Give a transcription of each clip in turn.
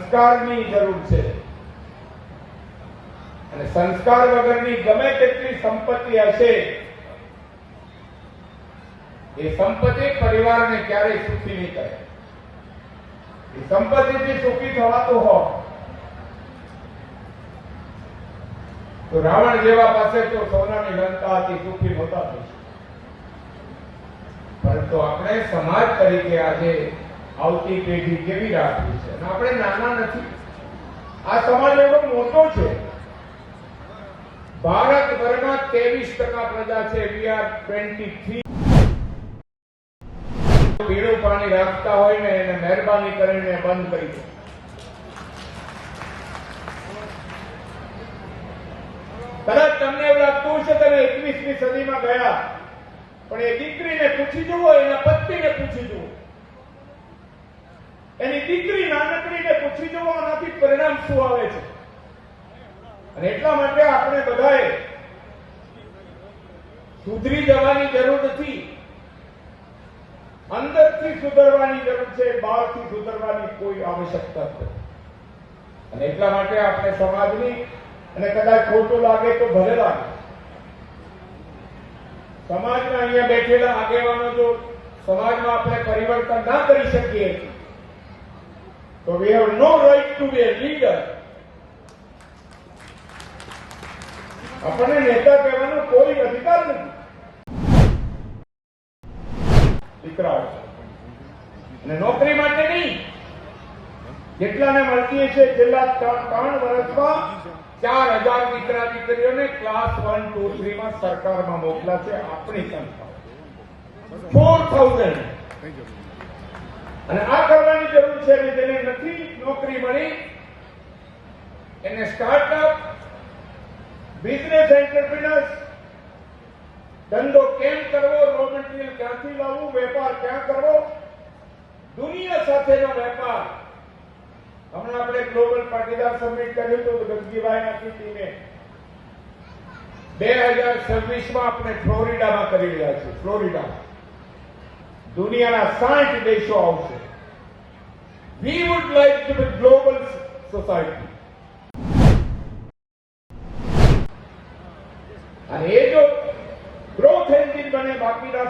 સંસ્કારની જરૂર છે અને સંસ્કાર વગરની ગમે તેટલી સંપત્તિ હશે એ સંપત્તિ પરિવારને ક્યારેય સુખી નહીં કરે. એ સંપત્તિથી સુખી થવાતું હોય તો રાવણ જેવા પાસે તો સોનાની લંકા હતી, સુખી નહોતા થઈ. પરંતુ આપણે સમાજ તરીકે આજે આવતી પેઢી કેવી રાખવી છે? આપણે નાના નથી. આ સમાજ એવો મોટો છે. ભારતભરમાં 23% પ્રજા છે. We are 23. પીળું પાણી રાખતા હોય ને એને મહેરબાની કરીને બંધ કરી દો. કદાચ તમને એવું લાગતું છે તમે 21મી સદીમાં ગયા, પણ એ દીકરીને પૂછી જુઓ, એના પત્નીને પૂછી જુઓ, એની દીકરી નાનકડીને પૂછી જુઓ, આનાથી પરિણામ શું આવે છે. અને એટલા માટે આપણે બધાએ સુધરી જવાની જરૂર નથી, અંદરથી સુધરવાની જરૂર છે. બહારથી સુધરવાની કોઈ આવશ્યકતા નથી. અને એટલા માટે આપણે સમાજની, અને કદાચ ખોટું લાગે તો ભલે લાગે, સમાજના અહીંયા બેઠેલા આગેવાનો જો સમાજમાં આપણે પરિવર્તન ના કરી શકીએ તો we have no right to be a leader. આપણને નેતા કહેવાનો કોઈ અધિકાર નથી. દીકરાઓ અને નોકરી માટે નહીં, જેટલાને મળતી છે છેલ્લા 3 વર્ષમાં 4000 દીકરા દીકરીઓને ક્લાસ 1, 2, 3 માં સરકારમાં મોકલા છે. આપણી સંસ્થા 4000. અને આ કરવાની જરૂર છે. જેને નથી નોકરી મળી એને સ્ટાર્ટઅપ, બિઝનેસ એન્ટરપ્રિનર્સ, ધંધો કેમ કરવો, રો મટીરિયલ ક્યાંથી લાવવું, વેપાર ક્યાં કરવો, દુનિયા સાથેનો વેપાર. હમણાં આપણે ગ્લોબલ પાટીદાર સમિટ કર્યું હતું ગંગજીભાઈના ટીમે. 2026માં આપણે ફ્લોરિડામાં કરી રહ્યા છીએ. ફ્લોરિડામાં દુનિયાના 60 દેશો આવશે. We would like to be global society. અને એ જો ગ્રોથ એન્જિન બને બાકીના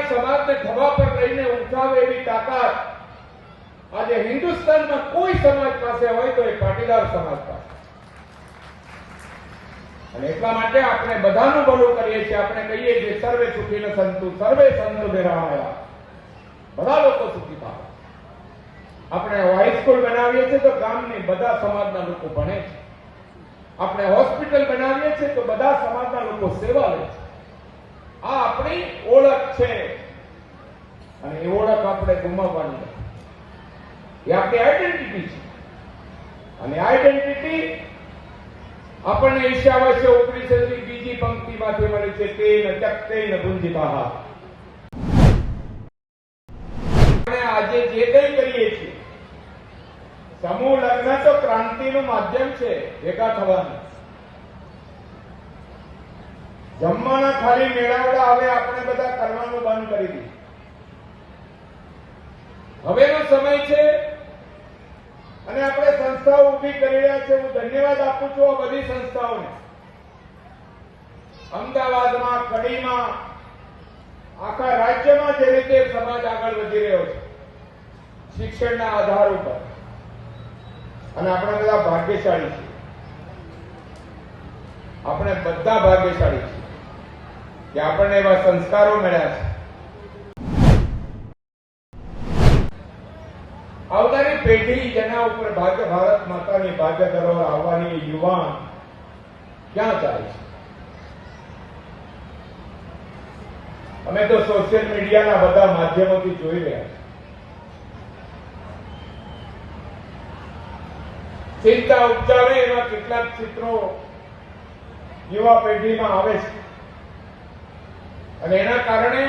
સમાજને ખભા પર લઈને ઉઠાવે એવી તાકાત આજે હિન્દુસ્તાનમાં કોઈ સમાજ પાસે હોય તો એ પાટીદાર સમાજ પાસે. અને એટલા માટે આપણે બધાનું ભલું કરીએ છીએ. આપણે કહીએ છીએ સર્વે સુખીને સંતુ, સર્વે સંતુ નિરામયા. બધા લોકો સુખી થાય. આપણે હાઈસ્કૂલ બનાવીએ છીએ તો ગામની બધા સમાજના લોકો ભણે છે. આપણે હોસ્પિટલ બનાવીએ છીએ તો બધા સમાજના લોકો સેવા લે છે. આ આપણી ઓળખ છે અને એ ઓળખ આપણે ગુમાવવાની નથી. એ આપણી આઈડેન્ટિટી છે. અને આઈડેન્ટિટી આપણને ઈશાવાસ્ય 19 બીજી પંક્તિમાંથી મળી છે. તેન ચક્તેન ભુંજિતઃ. આજે જે કંઈ કરીએ છીએ, સમૂહ લગ્ન તો ક્રાંતિનું માધ્યમ છે ભેગા થવાનું. જમવાના ખાલી મેળાવડા હવે આપણે બધા કરવાનું બંધ કરી દીધું. હવેનો સમય છે અને આપણે સંસ્થાઓ ઊભી કરી રહ્યા છે. હું ધન્યવાદ આપું છું આ બધી સંસ્થાઓને. અમદાવાદમાં, કડીમાં, આખા રાજ્યમાં જે રીતે સમાજ આગળ વધી રહ્યો છે શિક્ષણના આધાર ઉપર, અને આપણે બધા ભાગ્યશાળી છીએ. આપણે બધા ભાગ્યશાળી છીએ કે આપણને એવા સંસ્કારો મળ્યા છે. આવનારી પેઢી જેના ઉપર ભારત માતાની ભાગ્ય ધરોહર આવવાની યુવાન ક્યાં જાય છે? અમે તો સોશિયલ મીડિયાના બધા માધ્યમોથી જોઈ રહ્યા છીએ. ચિંતા ઉપજાવે એવા કેટલાક ચિત્રો યુવા પેઢીમાં આવે છે. અને એના કારણે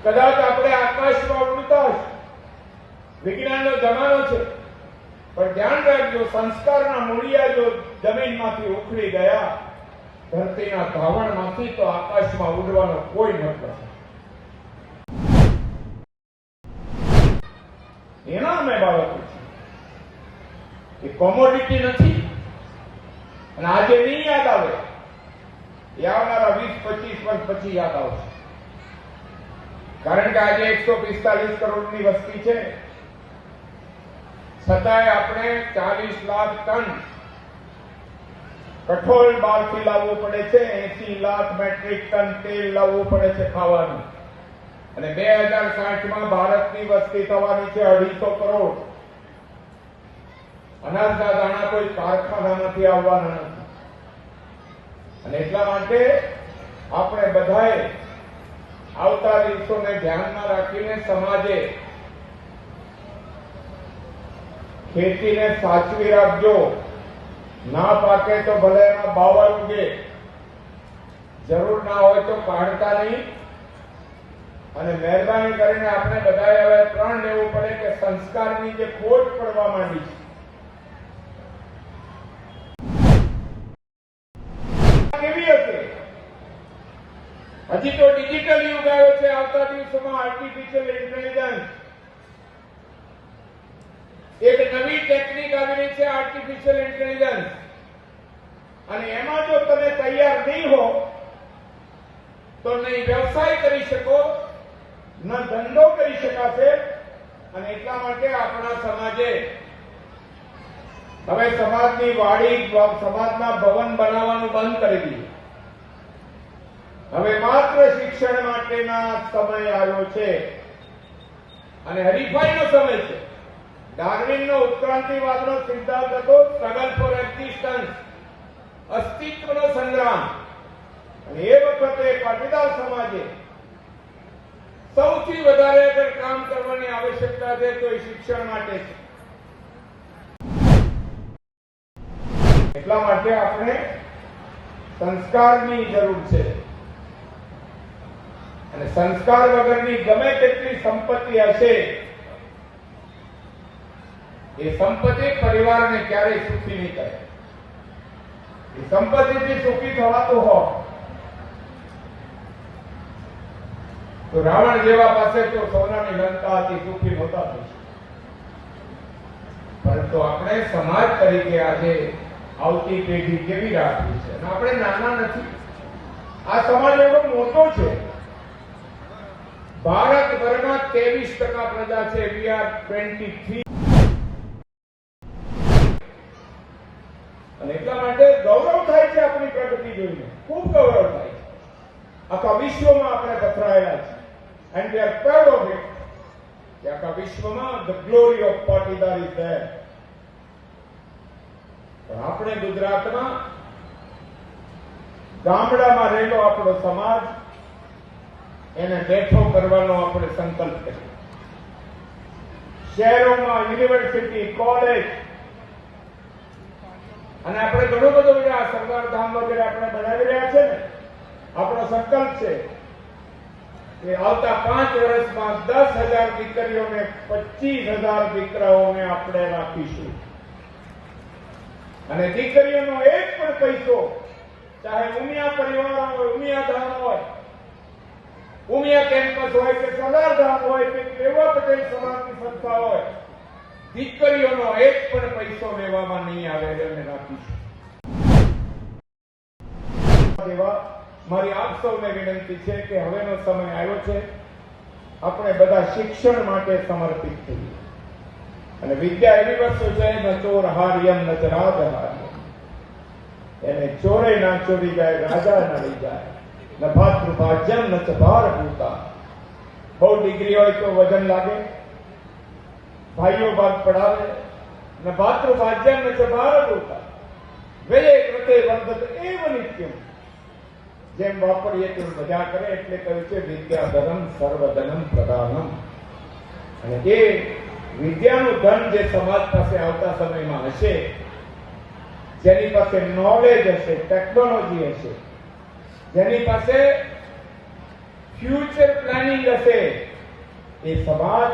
કદાચ આપણે આકાશમાં ઉડતા હશે. વિજ્ઞાનનો જમાનો છે, પણ ધ્યાન રાખજો સંસ્કારના મૂળિયા જો જમીનમાંથી ઉખડી ગયા, ધરતીના ધાવણમાંથી, તો આકાશમાં ઉડવાનો કોઈ મતલબ નથી. એના અમે બાળકો છીએ. એ કોમોડિટી નથી. અને આજે નહીં યાદ આવે, એ આવનારા 20-25 વર્ષ પછી યાદ આવશે. કારણ કે આજે 145 કરોડની વસ્તી છે, છતાંય આપણે 40 લાખ ટન કઠોળ બહારથી લાવવું પડે છે, 80 લાખ મેટ્રિક ટન તેલ લાવવું પડે છે ખાવાનું. અને 2060માં ભારતની વસ્તી થવાની છે 250 કરોડ. અનાજના દાણા કોઈ કારખાનામાંથી આવવાના નથી. અને એટલા માટે આપણે બધાએ આવતા દિવસોને ધ્યાનમાં રાખીને સમાજે ખેતીને સાચવી રાખજો. ના પાકે તો ભલે એના બાવળ ઉગે, જરૂર ના હોય તો કાઢતા નહીં. અને મહેરબાની કરીને આપણે બધાએ હવે પ્રણ લેવું પડે કે સંસ્કારની જે ખોટ પડવા માંડી છે કેવી હશે. હજી તો ડિજિટલ યુગ આવ્યો છે. આવતા દિવસોમાં આર્ટિફિશિયલ ઇન્ટેલિજન્સ એક નવી ટેકનિક આવી રહી છે, આર્ટિફિશિયલ ઇન્ટેલિજન્સ. અને એમાં જો તમે તૈયાર નહીં હો તો નહીં વ્યવસાય કરી શકો, ન ધંધો કરી શકાશે. અને એટલા માટે આપણા સમાજે હવે સમાજની વાડી, સમાજના ભવન બનાવવાનું બંધ કરી દીધું. હવે માત્ર શિક્ષણ માટેના સમય આવ્યો છે અને હરીફાઈનો સમય છે. ડાર્વિનનો ઉત્ક્રાંતિવાદનો સિદ્ધાંત હતો સ્ટ્રગલ ફોર એક્ઝિસ્ટન્સ, અસ્તિત્વનો સંગ્રામ. અને એ વખતે પાટીદાર સમાજે સૌથી વધારે અગર કામ કરવાની આવશ્યકતા છે તો એ શિક્ષણ માટે છે. એટલા માટે આપણે સંસ્કારની જરૂર છે. અને સંસ્કાર વગરની ગમે તેટલી સંપત્તિ હશે, એ સંપત્તિ પરિવારને ક્યારેય સુખી નહીં કરે. એ સંપત્તિથી સુખી થવાતું હોય તો રાવણ જેવા પાસે તો સોનાની લંકા હતી, સુખી નહોતા થઈ. પરંતુ આપણે સમાજ તરીકે આજે આવતી પેઢી કેવી રાખવી છે. આપણે નાના નથી. આ સમાજ એવો મોટો છે. ભારતભરમાં 23% પ્રજા છે. We are 23. અને એટલા માટે ગૌરવ થાય છે આપણી પ્રગતિ જોઈને. ખૂબ ગૌરવ થાય છે. આખા વિશ્વમાં આપણે પથરાયેલા છે. And we are proud of it. કે આખા વિશ્વમાં the glory of Patidar is there. પણ આપણે ગુજરાતમાં ગામડામાં રહેલો આપણો સમાજ, એને બેઠો કરવાનો આપણે સંકલ્પ કર્યો. શહેરોમાં યુનિવર્સિટી, કોલેજ, અને આપણે ઘણું બધું સરદાર ધામ વગેરે આપણે બનાવી રહ્યા છે ને. આપણો સંકલ્પ છે કે આવતા 5 વર્ષમાં 10,000 દીકરીઓને, 25,000 દીકરાઓને આપણે રાખીશું. અને દીકરીઓનો એક પણ પૈસો, ચાહે ઉમિયા પરિવાર હોય, ઉમિયા ધામ હોય, ઉમિયા કેમ્પસ હોય કે સરદાર ધામ હોય કે કેવા પટેલ સમાજની સંસ્થા હોય, દીકરીઓનો એક પણ પૈસો લેવામાં નહીં આવે. એને રાખીશું. મારી આપ સૌને વિનંતી છે કે હવેનો સમય આવ્યો છે, આપણે બધા શિક્ષણ માટે સમર્પિત થઈએ. અને વિદ્યા એવી વસ્તુ છે, ન ચોર હાર્યમ ન રાજ હાર્યમ. એને ચોરે ના ચોરી જાય, રાજા ના લઈ જાય. ન ભાતૃભાજ્યમ ન ભાર ભૂતા. બહુ ડિગ્રી હોય તો વજન લાગે, ભાઈઓ ભાગ પડાવે. ન ભાતૃભાજ્યમ ન ભાર ભૂતા. વેલે કૃતે વર્ધત એવ નિત્યમ. જેમ વાપરીએ તેમ મજા કરે. એટલે કહ્યું છે વિદ્યાધનમ સર્વધનમ પ્રધાનમ. અને એ વિદ્યાનું ધન જે સમાજ પાસે આવતા સમયમાં હશે, જેની પાસે નોલેજ હશે, ટેકનોલોજી હશે, જેની પાસે ફ્યુચર પ્લાનિંગ હશે, એ સમાજ,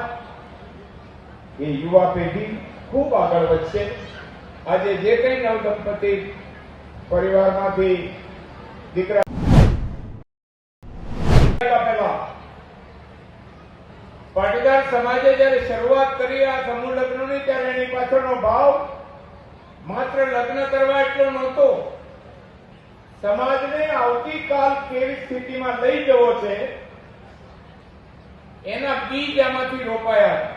એ યુવા પેઢી ખૂબ આગળ વધશે. આજે જે કઈ નવદંપતિ પરિવારમાંથી દીકરા પાટીદાર સમાજે જ્યારે શરૂઆત કરી આ સમૂહ લગ્નની, ત્યારે એની પાછળનો ભાવ માત્ર લગ્ન કરવા એટલો નહોતો. સમાજને આવતીકાલ કેવી સ્થિતિમાં લઈ જવો છે એના બીજ આમાંથી રોપાયા હતા.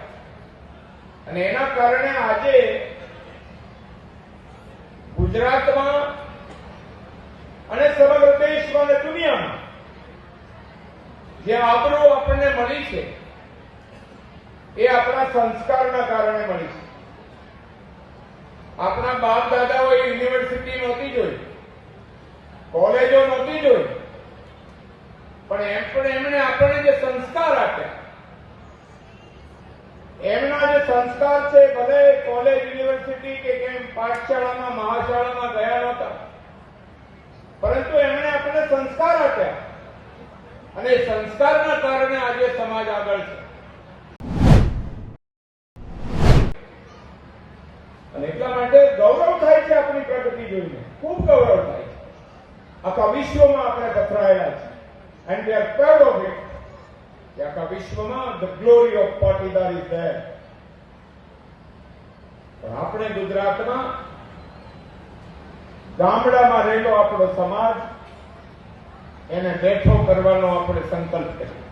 અને એના કારણે આજે ગુજરાતમાં અને સમગ્ર દેશમાં અને દુનિયામાં જે આબરૂ આપણને મળી છે એ આપણા સંસ્કારના કારણે મળી છે. આપણા બાપ દાદાઓએ યુનિવર્સિટી નહોતી જોઈ, કોલેજો નહોતી જોઈ, પણ એમણે આપણને જે સંસ્કાર આપ્યા, એમના જે સંસ્કાર છે, ભલે કોલેજ, યુનિવર્સિટી કે કેમ પાઠશાળામાં, મહાશાળામાં ગયા નહોતા, પરંતુ એમણે આપણને સંસ્કાર આપ્યા અને સંસ્કારના કારણે આજે સમાજ આગળ છે. અને એટલા માટે ગૌરવ થાય છે આપણી પ્રગતિ જોઈને, ખૂબ ગૌરવ થાય છે. આખા વિશ્વમાં આપણે પથરાયેલા છે and we are proud of it. કે આખા વિશ્વમાં the glory of Patidar is there. પણ આપણે ગુજરાતમાં ગામડામાં રહેલો આપણો સમાજ, એને બેઠો કરવાનો આપણે સંકલ્પ કર્યો.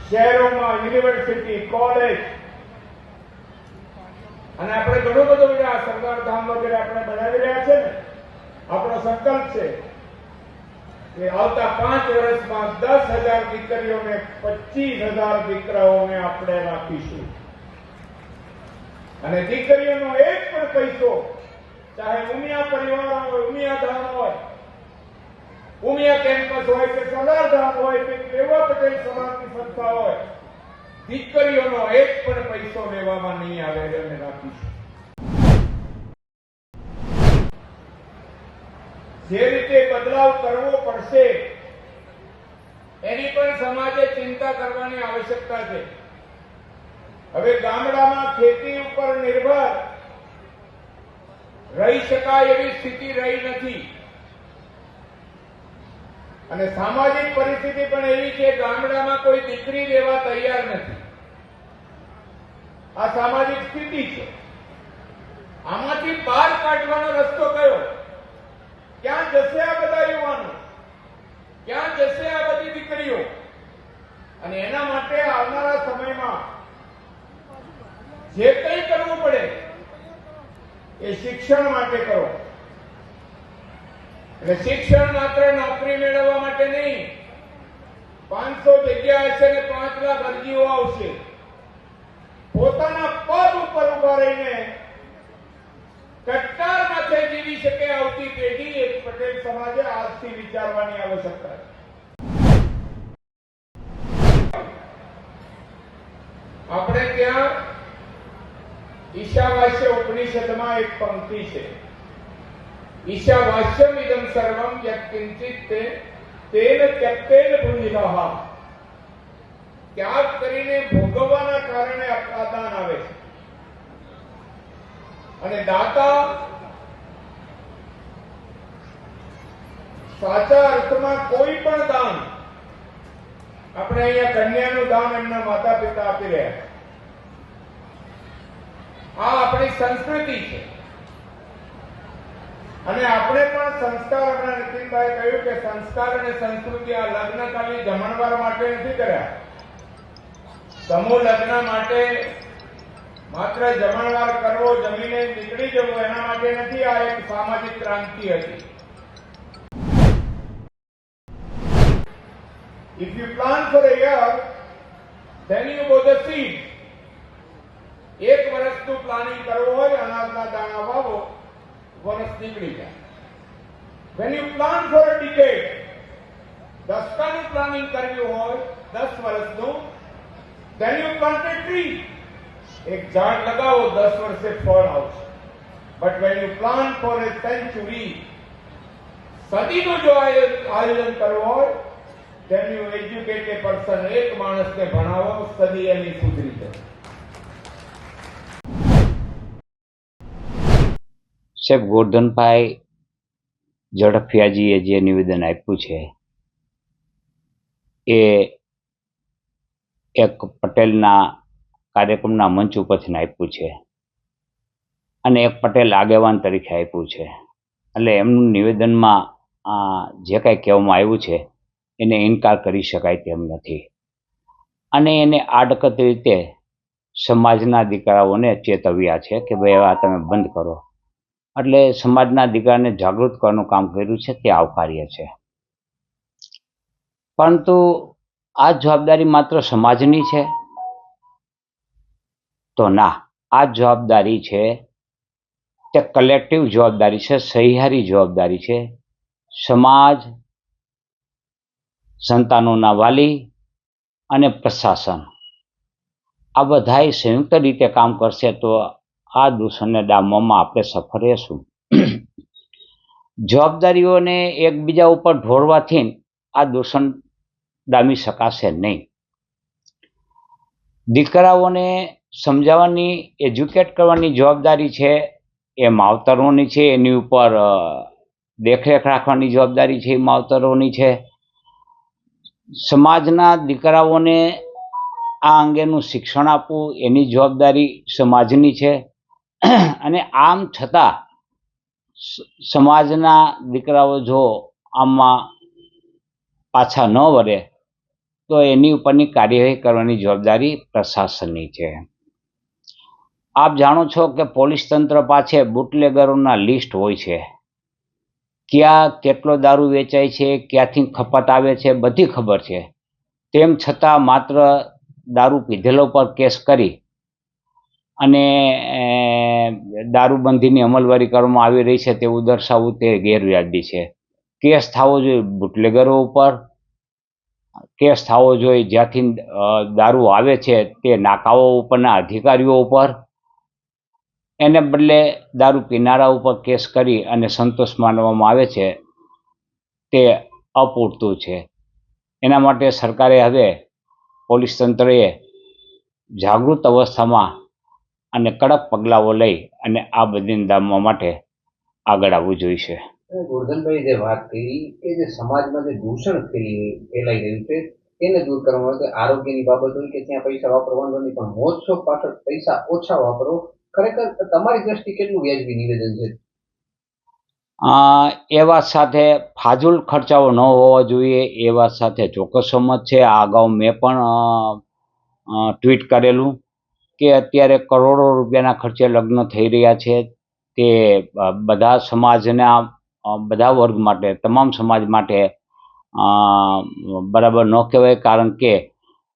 શહેરોમાં યુનિવર્સિટી, કોલેજ અને આપણે ઘણું બધું આ સરદાર ધામ વગેરે આપણે બનાવી રહ્યા છે ને, આપણો સંકલ્પ છે કે આવતા 5 વર્ષમાં 10,000 દીકરીઓને 25,000 દીકરાઓને આપણે રાખીશું. અને દીકરીઓનો એક પણ પૈસો, ચાહે ઉમિયા પરિવાર હોય, ઉમિયા ધામ હોય, ઉમિયા કેમ્પસ હોય કે સરદાર ધામ હોય કે રેવા પટેલ સમાજની સંસ્થા હોય, દીકરીઓનો એક પણ પૈસો લેવામાં નહીં આવે અને રાખીશું. જે રીતે બદલાવ કરવો પડશે એની પણ સમાજે ચિંતા કરવાની આવશ્યકતા છે. હવે ગામડામાં ખેતી ઉપર નિર્ભર રહી શકાય એવી સ્થિતિ રહી નથી. અને સામાજિક પરિસ્થિતિ પણ એવી છે, ગામડામાં કોઈ દીકરી દેવા તૈયાર નથી. આ સામાજિક સ્થિતિ છે. આમાંથી બહાર કાઢવાનો રસ્તો કયો? ક્યાં જશે આ બધા યુવાનો? ક્યાં જશે આ બધી દીકરીઓ? અને એના માટે આવનારા સમયમાં જે કંઈ કરવું પડે એ શિક્ષણ માટે કરો. એટલે શિક્ષણ માત્ર નોકરી મેળવવા માટે નહીં. 500 જગ્યા હશે ને 5 લાખ અરજીઓ આવશે. પોતાના પગ ઉપર ઉભા રહીને કટ્ટાર માથે જીવી શકે આવતી પેઢી, એક પટેલ સમાજે આજથી વિચારવાની આવશ્યકતા છે. આપણે ત્યાં ઈશાવાસ્ય ઉપનિષદમાં એક પંક્તિ છે, ઈશાવાસ્યમ ઇદમ સર્વમ યત્કિંચિત તેન ત્યક્તેન ભુંજિનઃ. ત્યાગ કરીને ભોગવવાના કારણે અપાદાન આવે છે. અને દાતા સાચા અર્થમાં કોઈ પણ દાન, આપણે અહીંયા કન્યાનું દાન એમના માતા પિતા આપી રહ્યા છે. આ આપણી સંસ્કૃતિ છે. અને આપણે પણ સંસ્કાર, આપણા નીતિનભાઈ કહ્યું કે સંસ્કાર અને સંસ્કૃતિ આ લગ્ન ખાલી જમણવાર માટે નથી કર્યા. સમૂહ લગ્ન માટે માત્ર જમણવાર કરવો, જમીને નીકળી જવું એના માટે નથી. આ એક સામાજિક ક્રાંતિ હતી. If you plant for a year, then you go the seed. એક વર્ષનું પ્લાનિંગ કરવું હોય, અનાજના દાણા વાવો, વર્ષ નીકળી જાય. When you plant for a decade, દસકાનું પ્લાનિંગ કર્યું હોય 10 વર્ષનું, then you plant a tree. એક ઝાડ લગાવો, 10 વર્ષે ફળ આવશે. But when you plant for a century, સદીનું જો આયોજન કરવું હોય, then you educate a person. એક માણસને ભણાવો, સદી એની સુધરી જાય. સાહેબ, ગોરધનભાઈ ઝડફિયાજીએ જે નિવેદન આપ્યું છે એ એક પટેલના કાર્યક્રમના મંચ ઉપરથી આપ્યું છે અને એક પટેલ આગેવાન તરીકે આપ્યું છે. એટલે એમનું નિવેદનમાં જે કાંઈ કહેવામાં આવ્યું છે એને ઇનકાર કરી શકાય તેમ નથી. અને એને આડકતરી રીતે સમાજના દીકરાઓને ચેતવ્યા છે કે ભાઈ આ તમે બંધ કરો. એટલે સમાજના દીકરાને જાગૃત કરવાનું કામ કર્યું છે તે આવકાર્ય છે. પરંતુ આ જવાબદારી માત્ર સમાજની છે તો ના, આ જવાબદારી છે તે કલેક્ટિવ જવાબદારી છે, સહિયારી જવાબદારી છે. સમાજ, સંતાનોના વાલી અને પ્રશાસન આ બધાએ સંયુક્ત રીતે કામ કરશે તો આ દૂષણને ડામવામાં આપણે સફળ રહેશું. જવાબદારીઓને એકબીજા ઉપર ઢોળવાથી આ દૂષણ ડામી શકાશે નહીં. દીકરાઓને સમજાવવાની, એજ્યુકેટ કરવાની જવાબદારી છે એ માવતરોની છે. એની ઉપર દેખરેખ રાખવાની જવાબદારી છે એ માવતરોની છે. સમાજના દીકરાઓને આ અંગેનું શિક્ષણ આપવું એની જવાબદારી સમાજની છે. અને આમ છતાં સમાજના દીકરાઓ જો આમાં પાછા ન વળે તો એની ઉપરની કાર્યવાહી કરવાની જવાબદારી પ્રશાસનની છે. આપ જાણો છો કે પોલીસ તંત્ર પાસે બુટલેગરોના લિસ્ટ હોય છે. ક્યાં કેટલો દારૂ વેચાય છે, ક્યાંથી ખપત આવે છે, બધી ખબર છે. તેમ છતાં માત્ર દારૂ પીધેલો પર કેસ કરી અને દારૂબંધીની અમલવારી કરવામાં આવી રહી છે તેવું દર્શાવવું તે ગેરવ્યાજબી છે. કેસ થવો જોઈએ બુટલેગરો ઉપર, કેસ થવો જોઈએ જ્યાંથી દારૂ આવે છે તે નાકાઓ ઉપરના અધિકારીઓ ઉપર. એને બદલે દારૂ પીનારા ઉપર કેસ કરી અને સંતોષ માનવામાં આવે છે તે અપૂરતું છે. એના માટે સરકારે હવે, પોલીસ તંત્રએ જાગૃત અવસ્થામાં અને કડક પગલાઓ લઈ અને આ બધી ડામવા માટે આગળ આવવું જોઈશે. ગોરધનભાઈ જે વાત કરી કે જે સમાજમાં જે દૂષણ ફેલાઈ રહ્યું છે તેને દૂર કરવા માટે આરોગ્યની બાબત હોય કે ત્યાં પૈસા વાપરવાનો નહીં, પણ મોજ શોખ પાછળ પૈસા ઓછા વાપરો, ખરેખર તમારી દ્રષ્ટિ કેટલું વ્યાજબી નિવેદન છે? એ વાત સાથે ફાજુલ ખર્ચાઓ ન હોવા જોઈએ એ વાત સાથે ચોક્કસ સંમત છે. આ અગાઉ મેં પણ ટ્વીટ કરેલું કે અત્યારે કરોડો રૂપિયાના ખર્ચે લગ્ન થઈ રહ્યા છે. તે બધા સમાજના બધા વર્ગ માટે, તમામ સમાજ માટે બરાબર ન કહેવાય. કારણ કે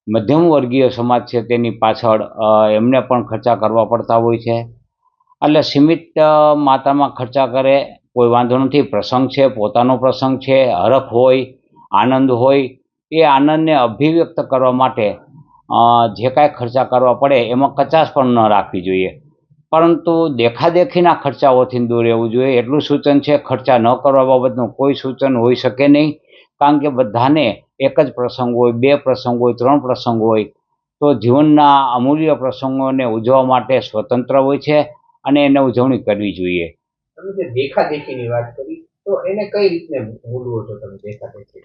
મધ્યમ વર્ગીય સમાજ છે તેની પાછળ એમને પણ ખર્ચા કરવા પડતા હોય છે. એટલે સીમિત માત્રામાં ખર્ચા કરે કોઈ વાંધો નથી. પ્રસંગ છે, પોતાનો પ્રસંગ છે, હરખ હોય, આનંદ હોય, એ આનંદને અભિવ્યક્ત કરવા માટે જે કાંઈ ખર્ચા કરવા પડે એમાં કચાશ પણ ન રાખવી જોઈએ. પરંતુ દેખાદેખીના ખર્ચાઓથી દૂર રહેવું જોઈએ એટલું સૂચન છે. ખર્ચા ન કરવા બાબતનું કોઈ સૂચન હોઈ શકે નહીં. કારણ કે બધાને એક જ પ્રસંગ હોય, બે પ્રસંગ હોય, ત્રણ પ્રસંગ હોય તો જીવનના અમૂલ્ય પ્રસંગોને ઉજવવા માટે સ્વતંત્ર હોય છે અને એને ઉજવણી કરવી જોઈએ. તમે જે દેખાદેખીની વાત કરી તો એને કઈ રીતે મૂલવો છો તમે? દેખાદેખી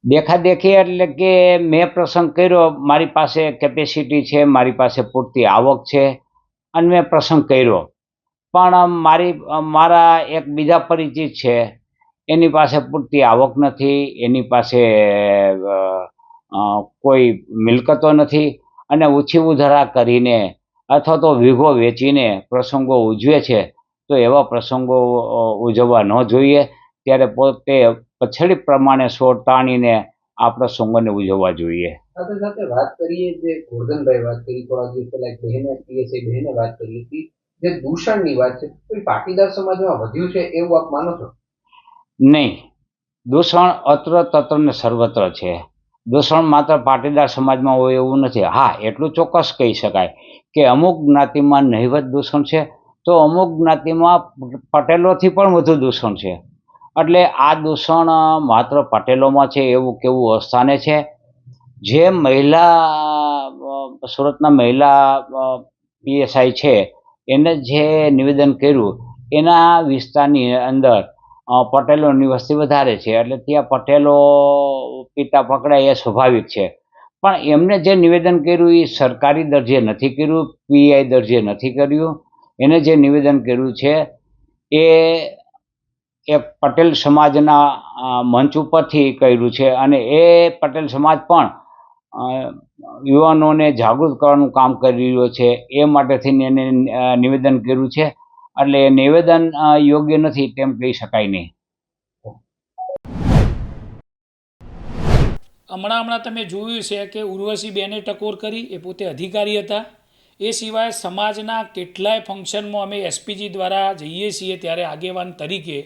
દેખાદેખી એટલે કે મેં પ્રસંગ કર્યો, મારી પાસે કેપેસિટી છે, મારી પાસે પૂરતી આવક છે અને મેં પ્રસંગ કર્યો. પણ મારા એક બીજા પરિચિત છે, એની પાસે પૂરતી આવક નથી, એની પાસે કોઈ મિલકતો નથી અને ઓછી ઉધારા કરીને અથવા તો વીઘો વેચીને પ્રસંગો ઉજવે છે. તો એવા પ્રસંગો ઉજવવા ન જોઈએ. ત્યારે પોતે પછડી પ્રમાણે સોર તાણીને આ પ્રસંગોને ઉજવવા જોઈએ. સાથે સાથે વાત કરીએ જે ગોરધનભાઈ વાત કરી થોડા દિવસ પહેલા એક બહેને પીએસઆઈ બહેને વાત કરી હતી જે દૂષણની વાત છે, કોઈ પાટીદાર સમાજમાં વધ્યું છે એવું આપ માનો છો? નહીં, દૂષણ અત્ર તત્ર ને સર્વત્ર છે. દૂષણ માત્ર પાટીદાર સમાજમાં હોય એવું નથી. હા, એટલું ચોક્કસ કહી શકાય કે અમુક જ્ઞાતિમાં નહિવત દૂષણ છે તો અમુક જ્ઞાતિમાં પટેલોથી પણ વધુ દૂષણ છે. એટલે આ દૂષણ માત્ર પટેલોમાં છે એવું કેવું અસ્થાને છે. જે મહિલા સુરતના મહિલા પીએસઆઈ છે એને જે નિવેદન કર્યું એના વિસ્તારની અંદર પટેલોની વસ્તી વધારે છે એટલે ત્યાં પટેલો પીતા પકડાય એ સ્વાભાવિક છે. પણ એમને જે નિવેદન કર્યું એ સરકારી દરજ્જે નથી કર્યું, પીઆઈ દરજ્જે નથી કર્યું. એને જે નિવેદન કર્યું છે એ એક પટેલ સમાજના મંચ ઉપરથી કર્યું છે અને એ પટેલ સમાજ પણ યુવાનોને જાગૃત કરવાનું કામ કરી રહ્યો છે. એ માટેથી એને નિવેદન કર્યું છે. એટલે એ નિવેદન યોગ્ય નથી તેમ કહી શકાય નહીં. હમણાં તમે જોયું છે કે ઉર્વશીબેને ટકોર કરી, એ પોતે અધિકારી હતા. એ સિવાય સમાજના કેટલાય ફંક્શનમાં અમે એસપીજી દ્વારા જઈએ છીએ ત્યારે આગેવાન તરીકે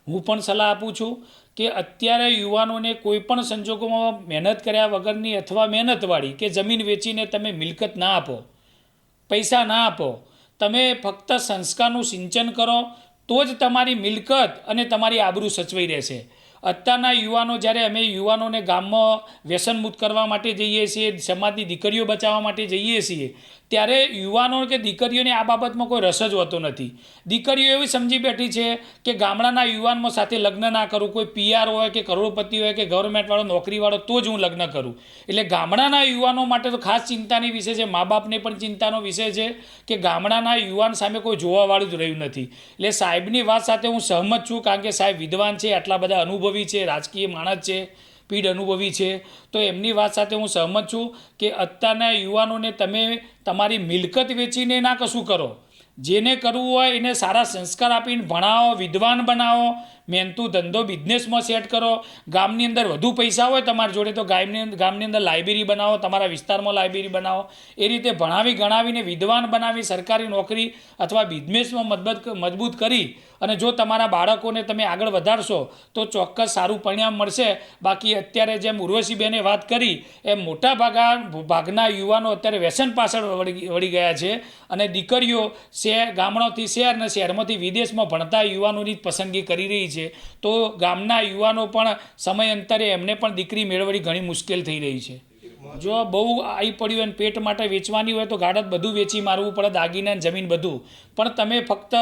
હું પણ સલાહ આપું છું કે અત્યારે યુવાનોને કોઈ પણ સંજોગોમાં મહેનત કર્યા વગરની અથવા મહેનતવાળી કે જમીન વેચીને તમે મિલકત ના આપો, પૈસા ના આપો, તમે ફક્ત સંસ્કારનું સિંચન કરો તો જ તમારી મિલકત અને તમારી આબરૂ સચવાઈ રહેશે. અત્યારના યુવાનો, જ્યારે અમે યુવાનોને ગામમાં વ્યસનમુક્ત કરવા માટે જઈએ છીએ, સમાજની દીકરીઓ બચાવવા માટે જઈએ છીએ, ત્યારે યુવાનો કે દીકરીઓને આ બાબતમાં કોઈ રસ જ હોતો નથી. દીકરીઓ એવી સમજી બેઠી છે કે ગામડાના યુવાનમાં સાથે લગ્ન ના કરું, કોઈ પીઆર હોય કે કરોડપતિ હોય કે ગવર્મેન્ટવાળો નોકરીવાળો તો જ હું લગ્ન કરું. એટલે ગામડાના યુવાનો માટે તો ખાસ ચિંતાની વિષય છે. મા બાપને પણ ચિંતાનો વિષય છે કે ગામડાના યુવાન સામે કોઈ જોવાવાળું જ રહ્યું નથી. એટલે સાહેબની વાત સાથે હું સહમત છું, કારણ કે સાહેબ વિદ્વાન છે, આટલા બધા અનુભવી છે, રાજકીય માણસ છે, પીઢ અનુભવી છે. તો એમની વાત સાથે હું સહમત છું કે અત્યારના યુવાનોને તમે તમારી મિલકત વેચીને ના કશું કરો. જેને કરવું હોય એને સારા સંસ્કાર આપીને ભણાવો, વિદ્વાન બનાવો, મહેનતું ધંધો બિઝનેસમાં સેટ કરો. ગામની અંદર વધુ પૈસા હોય તમારી જોડે તો ગામની અંદર લાઇબ્રેરી બનાવો, તમારા વિસ્તારમાં લાઇબ્રેરી બનાવો. એ રીતે ભણાવી ગણાવીને વિદ્વાન બનાવી સરકારી નોકરી અથવા બિઝનેસમાં મજબૂત કરી અને જો તમારા બાળકોને તમે આગળ વધારશો તો ચોક્કસ સારું પરિણામ મળશે. બાકી અત્યારે જેમ ઉર્વશીબેને વાત કરી એમ મોટા ભાગના યુવાનો અત્યારે વ્યસન પાછળ વળી ગયા છે અને દીકરીઓ ગામડાથી શહેર અને શહેરમાંથી વિદેશમાં ભણતા યુવાનોની જ પસંદગી કરી રહી છે. તો ગામના યુવાનો પણ સમયાંતરે એમને પણ દીકરી મેળવવી ઘણી મુશ્કેલ થઈ રહી છે. જો બહુ આવી પડ્યું અને પેટ માટે વેચવાની હોય તો ગાડત બધું વેચી મારવું પડે, દાગીના જમીન બધું. પણ તમે ફક્ત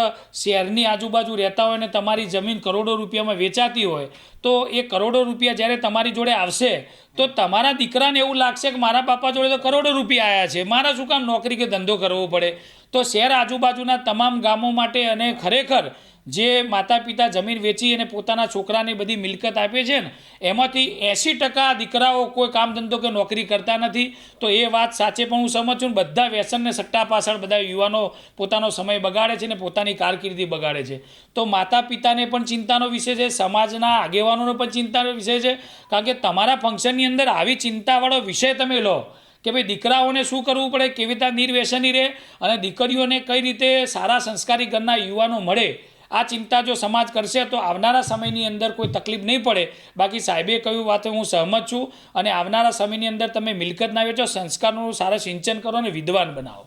શહેરની આજુબાજુ રહેતા હોય અને તમારી જમીન કરોડો રૂપિયામાં વેચાતી હોય તો એ કરોડો રૂપિયા જ્યારે તમારી જોડે આવશે તો તમારા દીકરાને એવું લાગશે કે મારા બાપા જોડે તો કરોડો રૂપિયા આવ્યા છે, મારા શું કામ નોકરી કે ધંધો કરવો પડે. તો શહેર આજુબાજુના તમામ ગામો માટે અને ખરેખર જે માતા પિતા જમીન વેચી અને પોતાના છોકરાને બધી મિલકત આપે છે ને એમાંથી 80% દીકરાઓ કોઈ કામ ધંધો કે નોકરી કરતા નથી. તો એ વાત સાચે પણ હું સમજ છું. બધા વ્યસનને સટ્ટા પાછળ બધા યુવાનો પોતાનો સમય બગાડે છે ને પોતાની કારકિર્દી બગાડે છે. તો માતા પિતાને પણ ચિંતાનો વિષય છે, સમાજના આગેવાનોનો પણ ચિંતાનો વિષય છે. કારણ કે તમારા ફંક્શનની અંદર આવી ચિંતાવાળો વિષય તમે લો કે ભાઈ દીકરાઓને શું કરવું પડે, કેવી રીતે નિર્વ્યસની રહે અને દીકરીઓને કઈ રીતે સારા સંસ્કારી ઘરના યુવાનો મળે. આ ચિંતા જો સમાજ કરશે તો આવનારા સમયની અંદર કોઈ તકલીફ નહીં પડે. બાકી સાહેબે કહ્યું વાતે હું સહમત છું અને આવનારા સમયની અંદર તમે મિલકત ના વેચો, સંસ્કારનું સારા સિંચન કરો અને વિદ્વાન બનાવો.